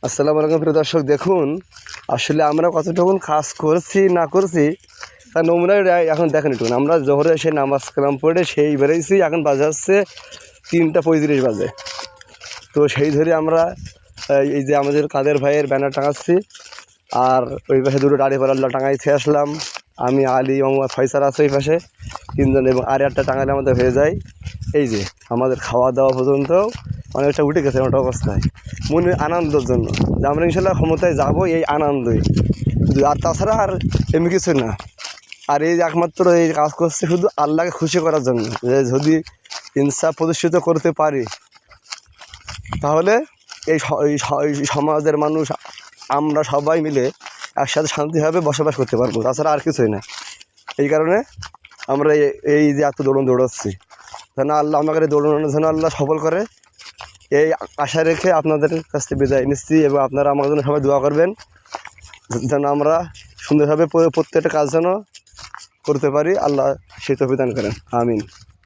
আসসালামু আলাইকুম প্রিয় দর্শক, দেখুন আসলে আমরা কতটুকু কাজ করছি না করছি তার নমুনা এখন দেখেন একটু। আমরা জোহরে সেই নামাজ কালাম পড়ে সেই বেরিয়েছি, এখন বাজে হচ্ছে 3:35 বাজে। তো সেই ধরে আমরা এই যে আমাদের কাদের ভাইয়ের ব্যানার টাঙাচ্ছি, আর ওই পাশে দুটো দাঁড়িপাল্লা টাঙাইছে আসলাম। আমি, আলী, মোহাম্মদ ফয়সাল আছে ওই পাশে 3জন, এবং আর একটা টাঙালে আমাদের হয়ে যায়। এই যে আমাদের খাওয়া দাওয়া পর্যন্ত অনেকটা উঠে গেছে ওটা অবস্থায়, মনে আনন্দের জন্য যে আমরা ইনশাল্লাহ ক্ষমতায় যাবো, এই আনন্দই। আর তাছাড়া আর এমনি কিছু না। আর এই একমাত্র এই কাজ করছে শুধু আল্লাহকে খুশি করার জন্য, যে যদি ইনসাফ প্রতিষ্ঠিত করতে পারি তাহলে এই সমাজের মানুষ আমরা সবাই মিলে একসাথে শান্তিভাবে বসবাস করতে পারবো, তাছাড়া আর কিছুই না। এই কারণে আমরা এই যে এত দৌড়াচ্ছি, যেন আল্লাহ আমাকে দৌড়ানোর জন্য আল্লাহ সফল করে, এই আশা রেখে আপনাদের কাছ থেকে বিদায় নিচ্ছি। এবং আপনারা আমার জন্য সবাই দোয়া করবেন যেন আমরা সুন্দরভাবে প্রত্যেকটা কাজ যেন করতে পারি। আল্লাহ সেই তৌফিক দান করেন, আমিন।